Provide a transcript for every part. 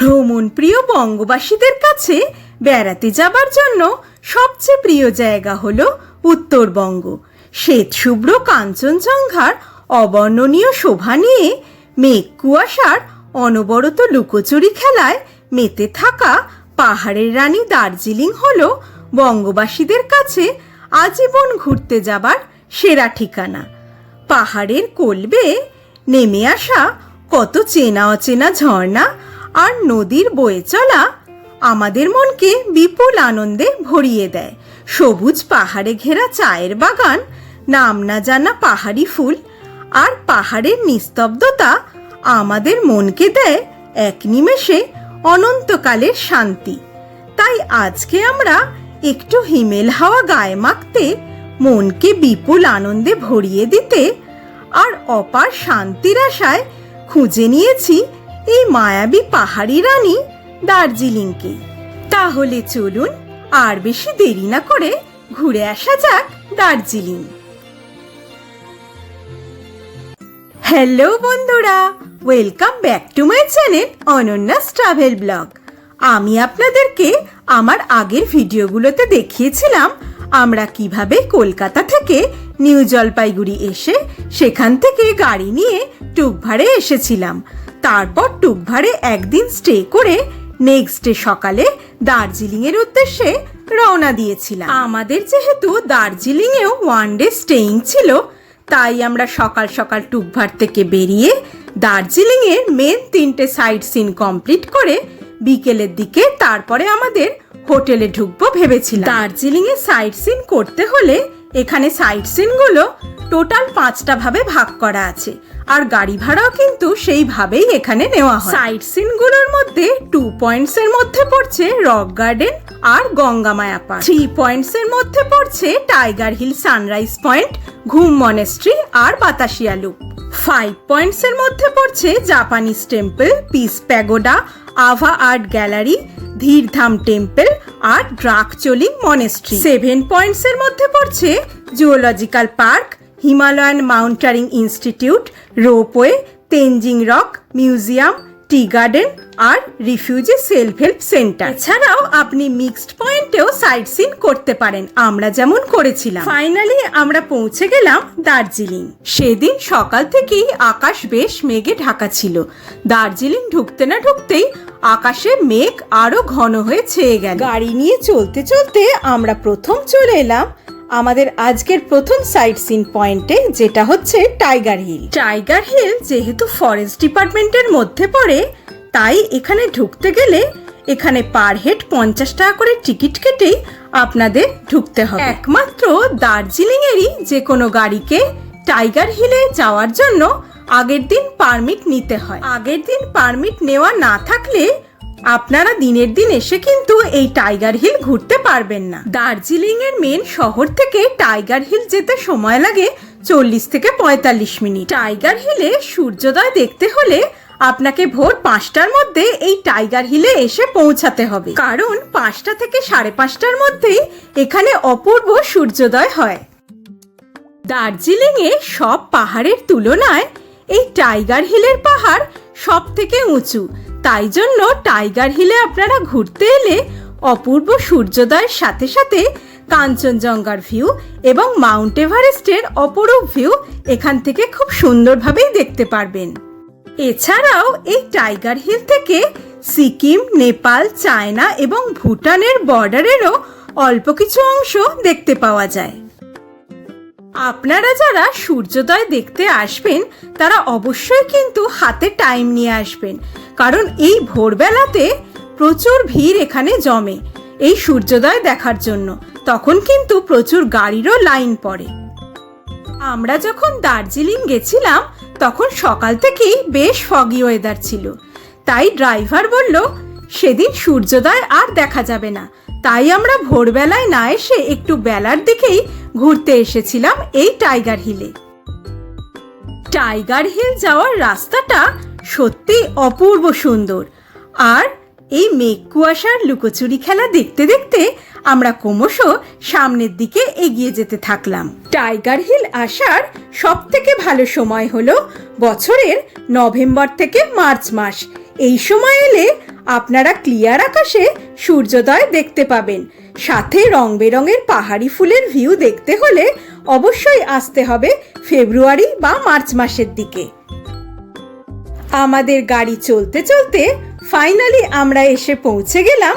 ভ্রমণ প্রিয় বঙ্গবাসীদের কাছে বেড়াতে যাবার জন্য সবচেয়ে প্রিয় জায়গা হলো উত্তরবঙ্গ। শ্বেতশুভ্র কাঞ্চনজঙ্ঘার অবর্ণনীয় শোভা নিয়ে মেঘ কুয়াশার অনবরত লুকোচুরি খেলায় মেতে থাকা পাহাড়ের রানী দার্জিলিং হলো বঙ্গবাসীদের কাছে আজীবন ঘুরতে যাবার সেরা ঠিকানা। পাহাড়ের কোল বেয়ে নেমে আসা কত চেনা অচেনা ঝর্ণা আর নদীর বয়ে চলা আমাদের মনকে বিপুল আনন্দে ভরিয়ে দেয়। সবুজ পাহাড়ে ঘেরা চায়ের বাগান, নাম না জানা পাহাড়ি ফুল আর পাহাড়ের নিস্তব্ধতা আমাদের মনকে দেয় এক নিমেষে অনন্তকালের শান্তি। তাই আজকে আমরা একটু হিমেল হাওয়া গায়ে মাখতে, মনকে বিপুল আনন্দে ভরিয়ে দিতে আর অপার শান্তির আশায় খুঁজে নিয়েছি এই মায়াবী পাহাড়ি রানী দার্জিলিংকে। তাহলে চলুন আর বেশি দেরি না করে ঘুরে আসা যাক দার্জিলিং। হ্যালো বন্ধুরা, welcome back to my channel অনন্যাস travel blog. আমি আপনাদেরকে আমার আগের ভিডিওগুলোতে দেখিয়েছিলাম আমরা কিভাবে কলকাতা থেকে নিউ জলপাইগুড়ি এসে সেখান থেকে গাড়ি নিয়ে টুকভাড়ে এসেছিলাম। তারপর টুকভাড়ে একদিন স্টে করে নেক্সট ডে সকালে দার্জিলিংয়ের উদ্দেশ্যে রওনা দিয়েছিলাম। আমাদের যেহেতু দার্জিলিংয়েও ওয়ান ডে স্টেইং ছিল, তাই আমরা সকাল সকাল টুকভাড় থেকে বেরিয়ে দার্জিলিংয়ের মেন 3টে সাইট সিন কমপ্লিট করে বিকেলের দিকে তারপরে আমাদের হোটেলে ঢুকবো ভেবেছিলাম। দার্জিলিংয়ে সাইট সিন করতে হলে এখানে সাইট সিনগুলো টোটাল 5টা ভাবে ভাগ করা আছে, আর গাড়ি ভাড়াও কিন্তু সেইভাবেই এখানে নেওয়া হয়। সাইট সিনগুলোর মধ্যে 2 পয়েন্টসের মধ্যে পড়ছে রক গার্ডেন আর গঙ্গামায়া পার্ক। 3 পয়েন্টসের মধ্যে পড়ছে tiger hill sunrise point, Ghum monastery আর বাতাসিয়া লুপ। 5 পয়েন্টসের মধ্যে পড়ছে Japanese temple, peace pagoda, Ava art gallery, Dhirdham temple আর ড্রাকচোলিং মনেস্ট্রি। 7 পয়েন্টসের মধ্যে পড়ছে zoological park, Himalayan mountaineering institute, ropeway, Tenzing rock museum, tea garden আর রিফিউজি সেলফ হেল্প সেন্টার। এছাড়াও আপনি মিক্সড পয়েন্টেও সাইট সিন করতে পারেন, আমরা যেমন করেছিলাম। ফাইনালি আমরা পৌঁছে গেলাম দার্জিলিং। সেদিন সকাল থেকেই আকাশ বেশ মেঘে ঢাকা ছিল। দার্জিলিং ঢুকতে না ঢুকতেই আকাশে মেঘ আরো ঘন হয়ে ছেয়ে গেল। গাড়ি নিয়ে চলতে চলতে আমরা প্রথম চলে এলাম আমাদের আজকের প্রথম সাইট সিন পয়েন্টে, যেটা হচ্ছে টাইগার হিল। টাইগার হিল যেহেতু ফরেস্ট ডিপার্টমেন্টের মধ্যে পড়ে, তাই এখানে ঢুকতে গেলে এখানে পার হেড 50 টাকা করে টিকিট কেটেই আপনাদের ঢুকতে হবে। একমাত্র দার্জিলিংয়েরই যে কোনো গাড়িকে টাইগার হিলে যাওয়ার জন্য আগের দিন পারমিট নিতে হয়। আগের দিন পারমিট নেওয়া না থাকলে আপনারা দিনের দিন এসে কিন্তু এই টাইগার হিল ঘুরতে পারবেন না। দার্জিলিং এর মেন শহর থেকে টাইগার হিল যেতে সময় লাগে 40 থেকে 45 মিনিট। টাইগার হিলে সূর্যোদয় দেখতে হলে আপনাকে ভোর 5টার মধ্যে এই টাইগার হিলে এসে পৌঁছাতে হবে, কারণ 5টা থেকে 5:30টার মধ্যেই এখানে অপূর্ব সূর্যোদয় হয়। দার্জিলিংয়ে সব পাহাড়ের তুলনায় এই টাইগার হিলের পাহাড় সব থেকে উঁচু, তাই জন্য টাইগার হিলে আপনারা ঘুরতে এলে অপূর্ব সূর্যোদয়ের সাথে সাথে কাঞ্চনজঙ্ঘার ভিউ এবং মাউন্ট এভারেস্টের অপরূপ ভিউ এখান থেকে খুব সুন্দরভাবেই দেখতে পারবেন। এছাড়াও এই টাইগার হিল থেকে সিকিম, নেপাল, চায়না এবং ভুটানের বর্ডারেরও অল্প কিছু অংশ দেখতে পাওয়া যায়। আপনারা যারা সূর্যোদয় দেখতে আসবেন তারা অবশ্যই কিন্তু হাতে টাইম নিয়ে আসবেন, কারণ এই ভোরবেলাতে প্রচুর ভিড় এখানে জমে এই সূর্যোদয় দেখার জন্য। তখন কিন্তু প্রচুর গাড়িরও লাইন পড়ে। আমরা যখন দার্জিলিং গেছিলাম তখন সকাল থেকেই বেশ ফগি ওয়েদার ছিল, তাই ড্রাইভার বলল সেদিন সূর্যোদয় আর দেখা যাবে না, তাই আমরা ভোরবেলায় না এসে একটু বেলার দিকেই ঘুরতে এসেছিলাম এই টাইগার হিলে। টাইগার হিল যাওয়ার রাস্তাটা সত্যি অপূর্ব সুন্দর, আর এই মেঘ কুয়াশার লুকোচুরি খেলা দেখতে দেখতে আমরা ক্রমশ সামনের দিকে এগিয়ে যেতে থাকলাম। টাইগার হিল আসার সব থেকে ভালো সময় হলো বছরের নভেম্বর থেকে মার্চ মাস। এই সময় এলে আপনারা ক্লিয়ার আকাশে সূর্যোদয় দেখতে পাবেন। সাথে রং বেরঙের পাহাড়ি ফুলের ভিউ দেখতে হলে অবশ্যই আসতে হবে ফেব্রুয়ারি বা মার্চ মাসের দিকে। আমাদের গাড়ি চলতে চলতে ফাইনালি আমরা এসে পৌঁছে গেলাম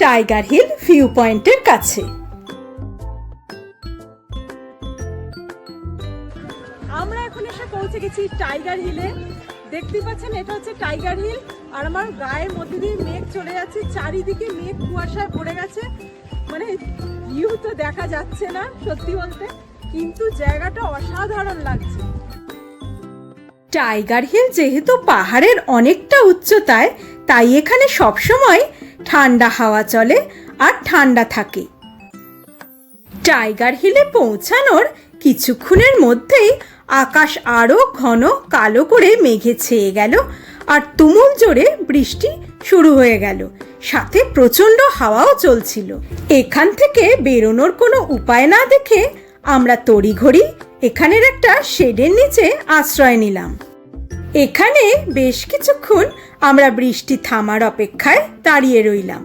টাইগার হিল ভিউ পয়েন্টের কাছে। আমরা এখন এসে পৌঁছে গেছি টাইগার হিলে। দেখতে পাচ্ছেন এটা হচ্ছে টাইগার হিল, আর আমার গায়ের মধ্যে দিয়ে মেঘ চলে যাচ্ছে, চারিদিকে মেঘ কুয়াশায় পড়ে গেছে, মানে ভিউ তো দেখা যাচ্ছে না সত্যি বলতে, কিন্তু জায়গাটা অসাধারণ লাগছে। টাইগার হিল যেহেতু পাহাড়ের অনেকটা উচ্চতায়, তাই এখানে সবসময় ঠান্ডা হাওয়া চলে আর ঠান্ডা থাকে। টাইগার হিলে পৌঁছানোর কিছুক্ষণের মধ্যেই আকাশ আরো ঘন কালো করে মেঘে ছেয়ে গেল আর তুমুল জোরে বৃষ্টি শুরু হয়ে গেল, সাথে প্রচন্ড হাওয়াও চলছিল। এখান থেকে বেরোনোর কোনো উপায় না দেখে আমরা তড়িঘড়ি এখানের একটা শেডের নিচে আশ্রয় নিলাম। এখানে বেশ কিছুক্ষণ আমরা বৃষ্টি থামার অপেক্ষায় দাঁড়িয়ে রইলাম।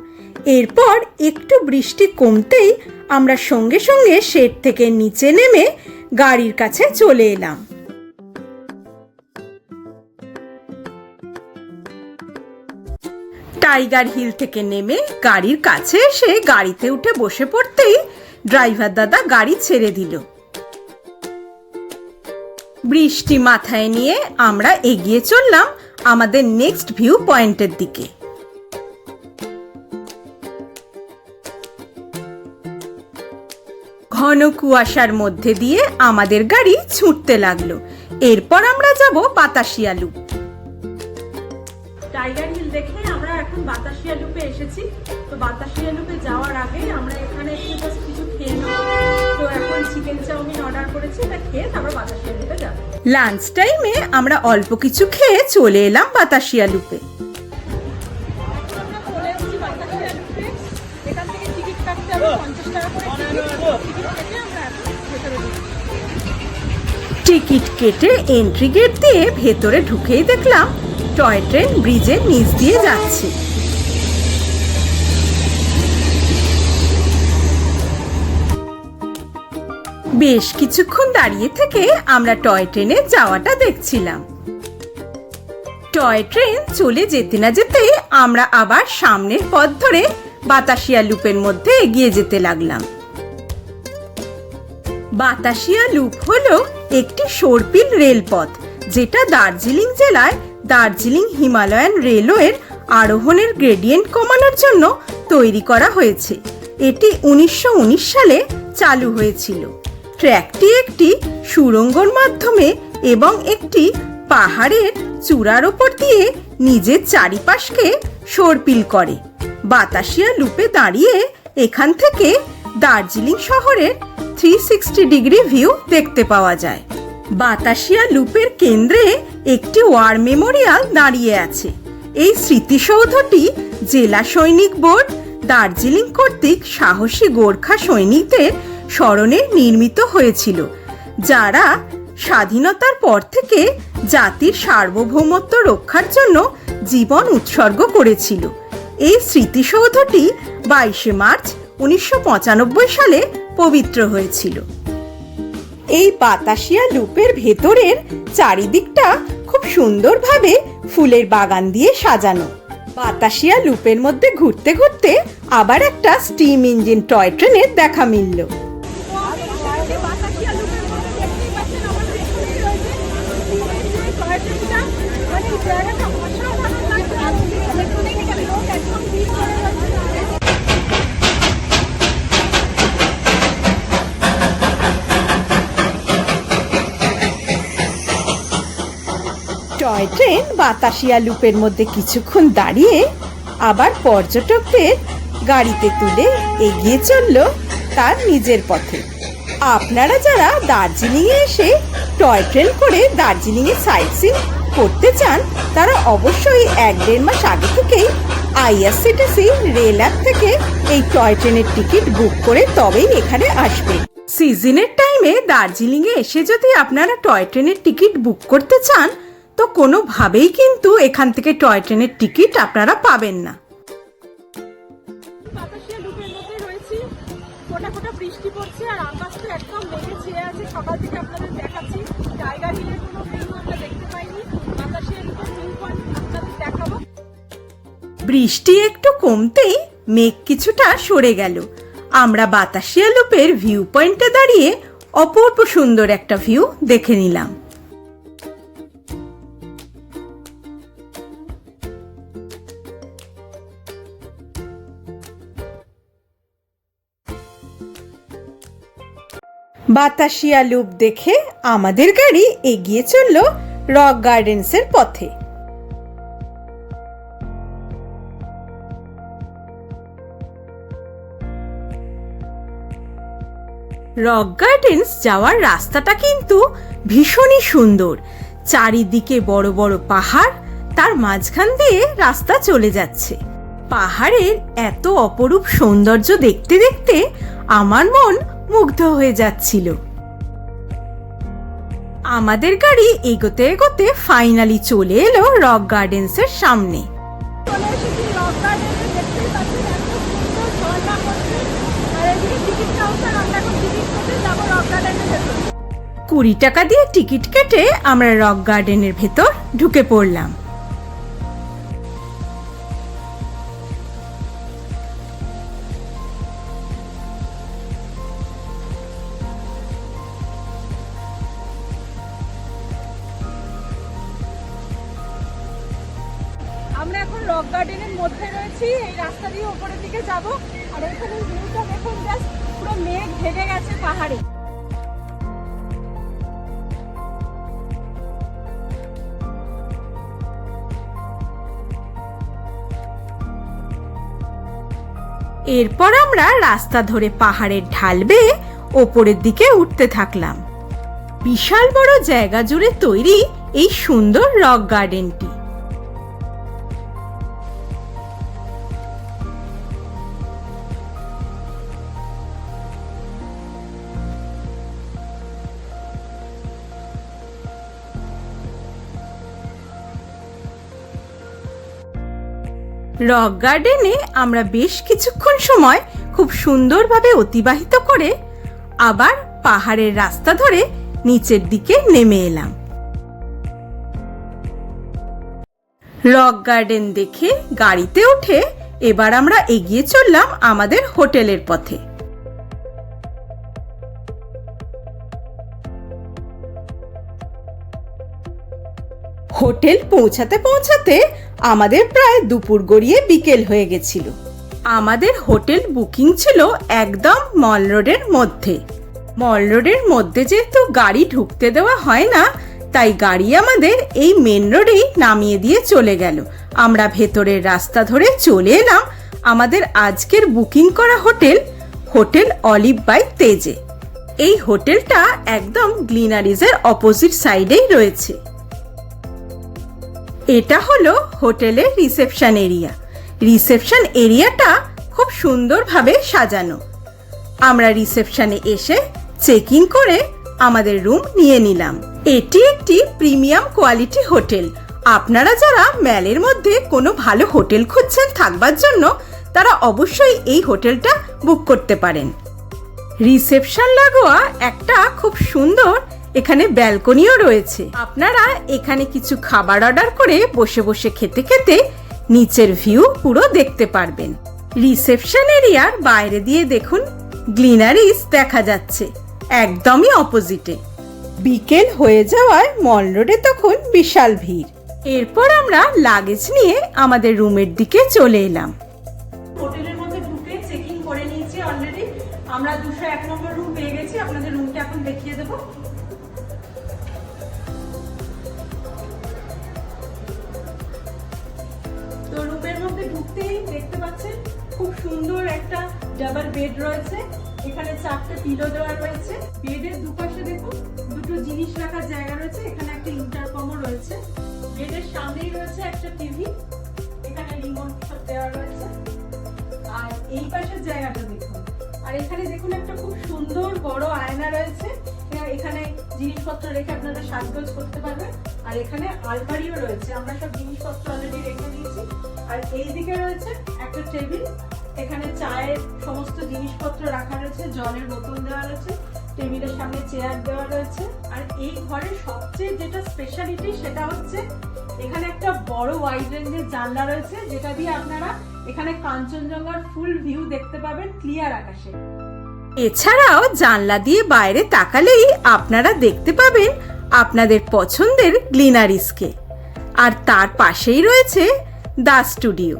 এরপর একটু বৃষ্টি কমতেই আমরা সঙ্গে সঙ্গে শেড থেকে নিচে নেমে গাড়ির কাছে চলে এলাম। টাইগার হিল থেকে নেমে গাড়ির কাছে এসে গাড়িতে উঠে বসে পড়তেই ড্রাইভার দাদা গাড়ি ছেড়ে দিল। বৃষ্টি মাথায় নিয়ে আমরা এগিয়ে চললাম আমাদের নেক্সট ভিউ পয়েন্টের দিকে। ঘন কুয়াশার মধ্যে দিয়ে আমাদের গাড়ি ছুটতে লাগলো। এরপর আমরা যাব বাতাসিয়া লুপ। টাইগার হিল দেখে আমরা এখন বাতাসিয়া লুপে এসেছি। তো বাতাসিয়া লুপে যাওয়ার আগে আমরা এখানে কিছু খেয়ে নেব। তো এখন চিকেন চাউমিন অর্ডার করেছি, এটা খেয়ে তারপর বাতাসিয়া লুপে যাব। লাঞ্চ টাইমে আমরা অল্প কিছু খেয়ে চলে এলাম বাতাসিয়া লুপে। টিকিট কেটে এন্ট্রি গেট দিয়ে ভেতরে ঢুকেই দেখলাম টয় ট্রেন ব্রিজের নিচ দিয়ে যাচ্ছে। বেশ কিছুক্ষণ দাঁড়িয়ে থেকে আমরা টয় ট্রেনে যাওয়াটা দেখছিলাম। টয় ট্রেন চলে যেতে না যেতে আমরা আবার সামনের পথ ধরে বাতাসিয়া লুপের মধ্যে এগিয়ে যেতে লাগলাম। বাতাসিয়া লুপ হলো একটি সর্পিল রেলপথ, যেটা দার্জিলিং জেলায় দার্জিলিং হিমালয়ান রেলওয়ের আরোহণের গ্রেডিয়েন্ট কমানোর জন্য তৈরি করা হয়েছে। এটি 1919 সালে চালু হয়েছিল। ট্র্যাকটি একটি সুড়ঙ্গর মাধ্যমে এবং একটি পাহাড়ের চূড়ার ওপর দিয়ে নিজের চারিপাশকে সর্পিল করে। বাতাসিয়া লুপে দাঁড়িয়ে এখান থেকে দার্জিলিং শহরের 360 ডিগ্রি ভিউ দেখতে পাওয়া যায়। বাতাসিয়া লুপের কেন্দ্রে একটি ওয়ার মেমোরিয়াল দাঁড়িয়ে আছে। এই স্মৃতিসৌধটি জেলা সৈনিক বোর্ড দার্জিলিং কর্তৃক সাহসী গোর্খা সৈনিকদের স্মরণে নির্মিত হয়েছিল, যারা স্বাধীনতার পর থেকে জাতির সার্বভৌমত্ব রক্ষার জন্য জীবন উৎসর্গ করেছিল। এই স্মৃতিসৌধটি 22 মার্চ 1995 সালে পবিত্র হয়েছিল। এই বাতাসিয়া লুপের ভেতরের চারিদিকটা খুব সুন্দরভাবে ফুলের বাগান দিয়ে সাজানো। বাতাসিয়া লুপের মধ্যে ঘুরতে ঘুরতে আবার একটা স্টিম ইঞ্জিন টয় ট্রেনের দেখা মিলল। টয় ট্রেন বাতাসিয়া লুপের মধ্যে কিছুক্ষণ দাঁড়িয়ে আবার পর্যটকদের গাড়িতে তুলে এগিয়ে চলল তার নিজের পথে। আপনারা যারা দার্জিলিংয়ে এসে টয় ট্রেন করে দার্জিলিংয়ে সাইট সিন করতে চান, তারা অবশ্যই 1-1.5 মাস আগে থেকেই আইআরসিটিসি রেল অ্যাপ থেকে এই টয় ট্রেনের টিকিট বুক করে তবেই এখানে আসবেন। সিজনের টাইমে দার্জিলিংয়ে এসে যদি আপনারা টয় ট্রেনের টিকিট বুক করতে চান, তো কোনোভাবেই কিন্তু এখান থেকে টয় ট্রেনের টিকিট আপনারা পাবেন না। বাতাসিয়া লুপের মধ্যে রয়েছি, ফোটা ফোটা বৃষ্টি পড়ছে আর আকাশ তো একদম মেঘে ছেয়ে আছে। সকাল থেকে আপনাদের দেখাচ্ছি, জায়গা নিয়ে কোনো ভিউ আমরা দেখতে পাইনি। বাতাসিয়া লুপের ভিউ পয়েন্ট আপনাদের দেখাবো। বৃষ্টি একটু কমতেই মেঘ কিছুটা সরে গেল। আমরা বাতাসিয়া লুপের ভিউ পয়েন্টে দাঁড়িয়ে অপূর্ব সুন্দর একটা ভিউ দেখে নিলাম। বাতাসিয়া লুপ দেখে আমাদের গাড়ি এগিয়ে চলল রক গার্ডেন্সের পথে। রক গার্ডেন্স যাওয়ার রাস্তাটা কিন্তু ভীষণই সুন্দর। চারিদিকে বড় বড় পাহাড়, তার মাঝখান দিয়ে রাস্তা চলে যাচ্ছে। পাহাড়ের এত অপরূপ সৌন্দর্য দেখতে দেখতে আমার মন মুগ্ধ হয়ে যাচ্ছিল। আমাদের গাড়ি এগোতে এগোতে ফাইনালি চলে এলো রক গার্ডেন্সের সামনে। চলে এসেছি রক গার্ডেনে, দেখতেই পাচ্ছেন এত সুন্দর ঝর্ণা পড়ছে। আর এদিকে টিকিট কাউন্টার, আমরা এখন টিকিট কেটে যাবো রক গার্ডেনের ভেতর। 20 টাকা দিয়ে টিকিট কেটে আমরা রক গার্ডেনের ভেতর ঢুকে পড়লাম। আমরা এখন রক গার্ডেনের মধ্যে রয়েছি, এই রাস্তা দিয়ে উপরের দিকে যাব। আর এখানে ভিউটা দেখুন, জাস্ট পুরো মেঘ ঢেকে গেছে পাহাড়ে। এরপর আমরা রাস্তা ধরে পাহাড়ের ঢাল বেয়ে ওপরের দিকে উঠতে থাকলাম। বিশাল বড় জায়গা জুড়ে তৈরি এই সুন্দর রক গার্ডেনটি। রক গার্ডেনে আমরা বেশ কিছুক্ষণ সময় খুব সুন্দরভাবে অতিবাহিত করে আবার পাহাড়ের রাস্তা ধরে নিচের দিকে নেমে এলাম। রক গার্ডেন দেখে গাড়িতে উঠে এবার আমরা এগিয়ে চললাম আমাদের হোটেলের পথে। হোটেল পৌঁছাতে পৌঁছাতে আমাদের প্রায় দুপুর গড়িয়ে বিকেল হয়ে গেছিল। আমাদের হোটেল বুকিং ছিল একদম মল রোডের মধ্যে। মল রোডের মধ্যে যেহেতু গাড়ি ঢুকতে দেওয়া হয় না, তাই গাড়ি আমাদের এই মেন রোডেই নামিয়ে দিয়ে চলে গেল। আমরা ভেতরের রাস্তা ধরে চলে এলাম আমাদের আজকের বুকিং করা হোটেল, হোটেল অলিভ বাই তেজে। এই হোটেলটা একদম গ্লিনারিজের অপোজিট সাইডেই রয়েছে। এটা হলো হোটেলের রিসেপশন এরিয়া। রিসেপশন এরিয়াটা খুব সুন্দরভাবে সাজানো। আমরা রিসেপশনে এসে চেক ইন করে আমাদের রুম নিয়ে নিলাম। এটি একটি প্রিমিয়াম কোয়ালিটি হোটেল। আপনারা যারা ম্যালের মধ্যে কোনো ভালো হোটেল খুঁজছেন থাকবার জন্য, তারা অবশ্যই এই হোটেলটা বুক করতে পারেন। রিসেপশন লাগোয়া একটা খুব সুন্দর এখানে ব্যালকনিও রয়েছে। আপনারা এখানে কিছু খাবার অর্ডার করে বসে বসে খেতে খেতে নিচের ভিউ পুরো দেখতে পারবেন। রিসেপশন এরিয়ার বাইরে দিয়ে দেখুন গ্লিনারিজ দেখা যাচ্ছে, একদমই অপোজিটে। বিকেল হয়ে যাওয়ায় মল রোডে তখন বিশাল ভিড়। এরপর আমরা লাগেজ নিয়ে আমাদের রুমের দিকে চলে এলাম। হোটেলের মধ্যে ঢুকে চেক ইন করে নিয়েছি অলরেডি। আমরা 201 নম্বর রুম পেয়ে গেছি। আপনাদের রুমটা এখন দেখিয়ে দেবো। তো রুমের মধ্যে ঢুকতেই দেখতে পাচ্ছেন খুব সুন্দর একটা ডাবল বেড রয়েছে। এখানে 4টে পিলো দেওয়া রয়েছে। বেডের দুপাশে দেখুন দুটো জিনিস রাখার জায়গা রয়েছে। এখানে একটা ইন্টারকমও রয়েছে। বেডের সামনেই রয়েছে একটা টিভি, এখানে রিমোট সব দেওয়া রয়েছে। আর এই পাশের জায়গাটা দেখুন। আর এখানে দেখুন একটা খুব সুন্দর বড় আয়না রয়েছে। এখানে জিনিসপত্র রেখে আপনারা সাজগোজ করতে পারবেন। আর এখানে আলমারিও রয়েছে, আমরা সব জিনিসপত্র অলরেডি রেখে দিয়েছি। আর এই দিকে রয়েছে একটা টেবিল, এখানে চায়ের সমস্ত জিনিসপত্র রাখা রয়েছে, জলের বোতল দেওয়া রয়েছে, টেবিলের সামনে চেয়ার দেওয়া রয়েছে। আর এই ঘরের সবচেয়ে যেটা স্পেশালিটি সেটা হচ্ছে এখানে একটা বড় ওয়াইড রেঞ্জের জানলা রয়েছে, যেটা দিয়ে আপনারা এখানে কাঞ্চনজঙ্ঘার ফুল ভিউ দেখতে পাবেন ক্লিয়ার আকাশে। এছাড়াও জানলা দিয়ে বাইরে তাকালেই আপনারা দেখতে পাবেন আপনাদের পছন্দের গ্লিনারিসকে। আর তার পাশেই রয়েছে দা স্টুডিও।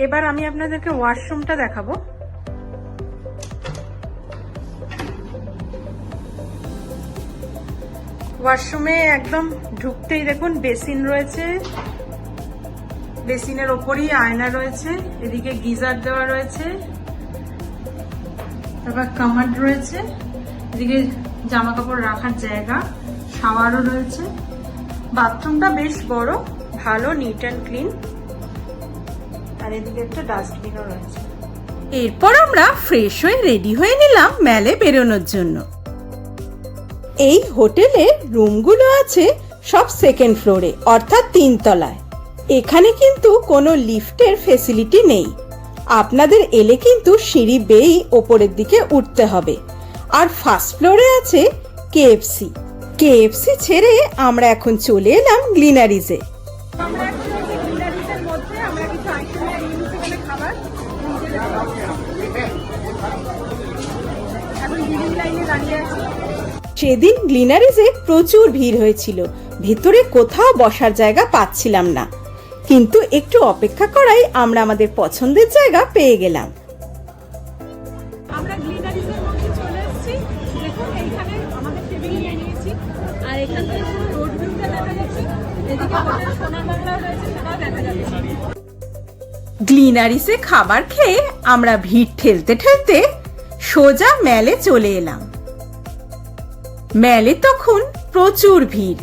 এবার আমি আপনাদেরকে ওয়াশরুমটা দেখাবো। ওয়াশরুমে একদম ঢুকতেই দেখুন বেসিন রয়েছে, বেসিনের ওপরই আয়না রয়েছে, এদিকে গিজার দেওয়া রয়েছে, তারপর কামাড রয়েছে, এদিকে জামা কাপড় রাখার জায়গা, শাওয়ারও রয়েছে। বাথরুমটা বেশ বড়, ভালো নিট অ্যান্ড ক্লিন। আর এদিকে একটা ডাস্টবিনও রয়েছে। এরপর আমরা ফ্রেশ হয়ে রেডি হয়ে নিলাম মেলে বেরোনোর জন্য। এই হোটেলের রুমগুলো আছে সব সেকেন্ড ফ্লোরে, অর্থাৎ 3 তলায়। এখানে কিন্তু কোনো লিফটের ফেসিলিটি নেই, আপনাদের এলে কিন্তু সিঁড়ি বেয়েই ওপরের দিকে উঠতে হবে। আর ফার্স্ট ফ্লোরে আছে কেএফসি। কেএফসি ছেড়ে আমরা এখন চলে এলাম গ্লিনারিজে। আমরা এখন গ্লিনারিজের মধ্যে আমরা কিছু আইটেম নিয়ে নিয়েছি এখানে খাবার। এখন বিলিং লাইনে দাঁড়িয়ে আছি। সেদিন গ্লিনারিজে প্রচুর ভিড় হয়েছিল, ভেতরে কোথাও বসার জায়গা পাচ্ছিলাম না, কিন্তু একটু অপেক্ষা করাই আমরা আমাদের পছন্দের জায়গা পেয়ে গেলাম। আমরা গ্লিনারিজের মধ্যে চলে এসেছি। দেখুন এইখানে আমাদের টেবিল নিয়ে নিয়েছি, আর এখান থেকে পুরো রোড ভিউটা দেখা যাচ্ছে। এদিকে হোটেল সোনার বাংলাও রয়েছে, সেটাও দেখা যাচ্ছে। গ্লিনারিসে খাবার খেয়ে আমরা ভিড় ঠেলতে ঠেলতে সোজা মেলে চলে এলাম। মেলে তখন প্রচুর ভিড়,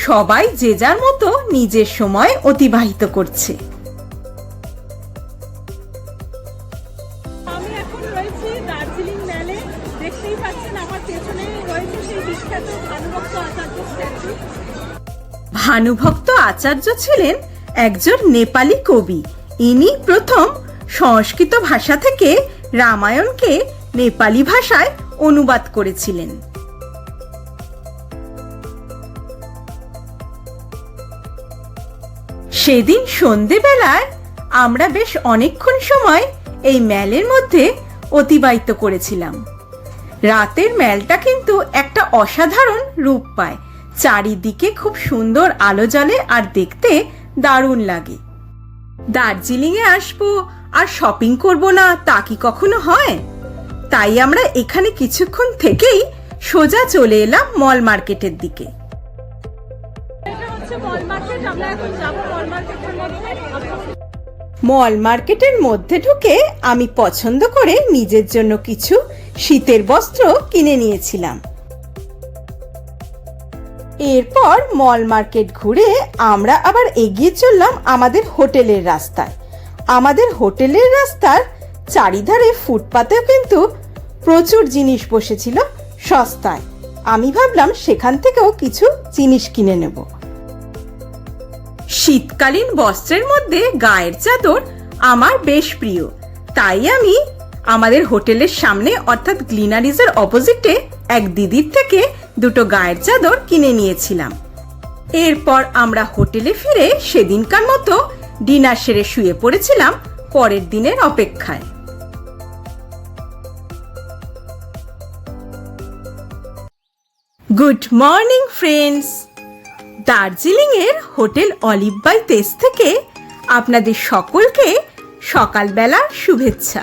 সবাই যে যার মতো নিজের সময় অতিবাহিত করছে। আমি এখন রয়েছি দার্জিলিং মেলে। দেখতেই পাচ্ছেন আমার পেছনে রয়েছে সেই বিখ্যাত ভানুভক্ত আচার্য স্ট্যাচু। ভানুভক্ত আচার্য ছিলেন একজন নেপালি কবি। ইনি প্রথম সংস্কৃত ভাষা থেকে রামায়ণকে নেপালি ভাষায় অনুবাদ করেছিলেন। সেদিন সন্ধেবেলায় আমরা বেশ অনেকক্ষণ সময় এই মেলের মধ্যে অতিবাহিত করেছিলাম। রাতের মেলটা কিন্তু একটা অসাধারণ রূপ পায়, চারিদিকে খুব সুন্দর আলো জ্বলে আর দেখতে দারুণ লাগে। দার্জিলিংয়ে আসবো আর শপিং করব না তা কি কখনো হয়? তাই আমরা এখানে কিছুক্ষণ থেকেই সোজা চলে এলাম মল মার্কেটের দিকে। এটা হচ্ছে মল মার্কেট, আমরা এখন যাব মল মার্কেটের মধ্যে। মল মার্কেটের মধ্যে ঢুকে আমি পছন্দ করে নিজের জন্য কিছু শীতের বস্ত্র কিনে নিয়েছিলাম। এরপর মল মার্কেট ঘুরে আমরা আবার এগিয়ে চললাম আমাদের হোটেলের রাস্তায়। আমাদের হোটেলের রাস্তার চারিধারে ফুটপাতেও কিন্তু প্রচুর জিনিস বসেছিল সস্তায়। আমি ভাবলাম সেখান থেকেও কিছু জিনিস কিনে নেব। শীতকালীন বস্ত্রের মধ্যে গায়ের চাদর আমার বেশ প্রিয়, তাই আমি আমাদের হোটেলের সামনে অর্থাৎ গ্লিনারিজের অপোজিটে এক দিদির থেকে দুটো গায়ের চাদর কিনে নিয়েছিলাম। এরপর আমরা হোটেলে ফিরে সেদিনকার মতো ডিনার সেরে শুয়ে পড়েছিলাম পরের দিনের অপেক্ষায়। গুড মর্নিং ফ্রেন্ডস, দার্জিলিংয়ের হোটেল অলিভ বাই তেজ থেকে আপনাদের সকলকে সকালবেলা শুভেচ্ছা।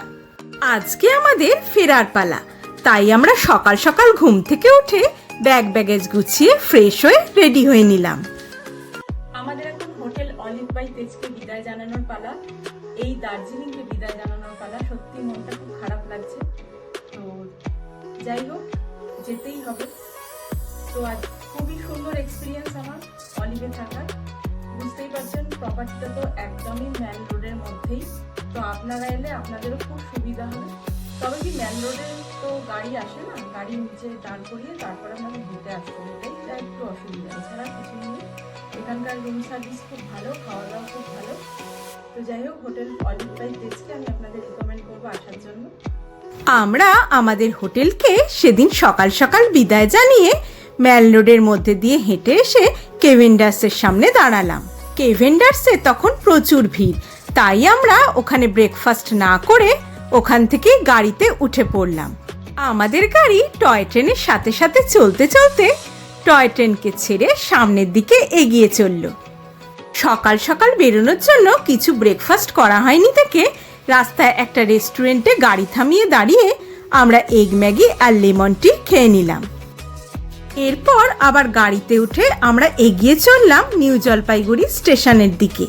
আজকে আমাদের ফেরার পালা, তাই আমরা সকাল সকাল ঘুম থেকে উঠে ব্যাগেজ গুছিয়ে ফ্রেশ হয়ে রেডি হয়ে নিলাম। আমাদের এখন হোটেল অলিভ বাই তেজকে বিদায় জানানোর পালা, এই দার্জিলিংকে বিদায় জানানোর পালা। সত্যি মনটা খুব খারাপ লাগছে, তো যাই হোক যেতেই হবে। তো আজ খুবই সুন্দর এক্সপিরিয়েন্স আমার অলিভে থাকার। বুঝতেই পারছেন প্রপার্টিটা তো একদমই মেন রোডের মধ্যেই, তো আপনারা এলে আপনাদেরও খুব সুবিধা হবে। তবে কি মেন রোডে তো তো গাড়ি আসে না, গাড়ি নিচে দাঁড় করিয়ে তারপরে আমাকে দিতে আসতে হবে, এটাই যা একটু অসুবিধা, এছাড়া কিছু নেই। এখানকার রুম সার্ভিস খুব ভালো, খাওয়া দাওয়া খুব ভালো। তো যাই হোক, হোটেল অলিভ বাই তেজকে আমি আপনাদের রিকমেন্ড করবো আসার জন্য। আমরা আমাদের হোটেলকে সেদিন সকাল সকাল বিদায় জানিয়ে ম্যাল রোডের মধ্যে দিয়ে হেঁটে এসে কেভেন্ডার্সের সামনে দাঁড়ালাম। কেভেন্ডার্সে তখন প্রচুর ভিড়, তাই আমরা ওখানে ব্রেকফাস্ট না করে ওখান থেকে গাড়িতে উঠে পড়লাম। আমাদের গাড়ি টয় ট্রেনের সাথে সাথে চলতে চলতে টয় ট্রেনকে ছেড়ে সামনের দিকে এগিয়ে চলল। সকাল সকাল বেরোনোর জন্য কিছু ব্রেকফাস্ট করা হয়নি থেকে রাস্তায় একটা রেস্টুরেন্টে গাড়ি থামিয়ে দাঁড়িয়ে আমরা এগ ম্যাগি আর লেমন টি খেয়ে নিলাম। এরপর আবার গাড়িতে উঠে আমরা এগিয়ে চললাম নিউ জলপাইগুড়ি স্টেশনের দিকে।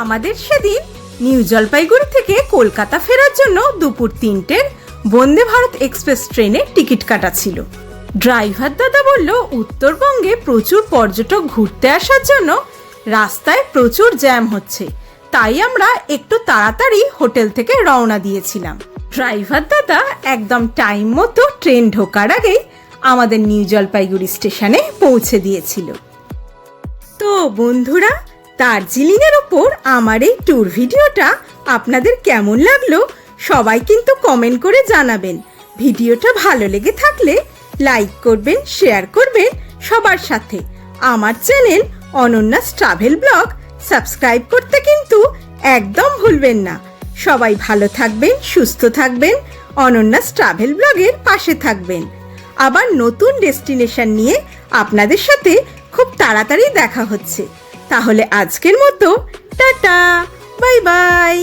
আমাদের সেদিন নিউ জলপাইগুড়ি থেকে কলকাতা ফেরার জন্য দুপুর 3টের বন্দে ভারত এক্সপ্রেস ট্রেনের টিকিট কাটা ছিল। ড্রাইভার দাদা বলল উত্তরবঙ্গে প্রচুর পর্যটক ঘুরতে আসার জন্য রাস্তায় প্রচুর জ্যাম হচ্ছে, তাই আমরা একটু তাড়াতাড়ি হোটেল থেকে রওনা দিয়েছিলাম। ড্রাইভার দাদা একদম টাইম মতো ট্রেন ঢোকার আগেই আমাদের নিউ জলপাইগুড়ি স্টেশনে পৌঁছে দিয়েছিল। তো বন্ধুরা, দার্জিলিংয়ের ওপর আমার এই ট্যুর ভিডিওটা আপনাদের কেমন লাগলো সবাই কিন্তু কমেন্ট করে জানাবেন। ভিডিওটা ভালো লেগে থাকলে লাইক করবেন, শেয়ার করবেন সবার সাথে। আমার চ্যানেল অনন্যাস ট্রাভেল ব্লগ সাবস্ক্রাইব করতে কিন্তু একদম ভুলবেন না। সবাই ভালো থাকবেন, সুস্থ থাকবেন, অনন্যাস ট্রাভেল ব্লগের পাশে থাকবেন। আবার নতুন ডেস্টিনেশন নিয়ে আপনাদের সাথে খুব তাড়াতাড়ি দেখা হচ্ছে। তাহলে আজকের মতো টাটা, বাই বাই।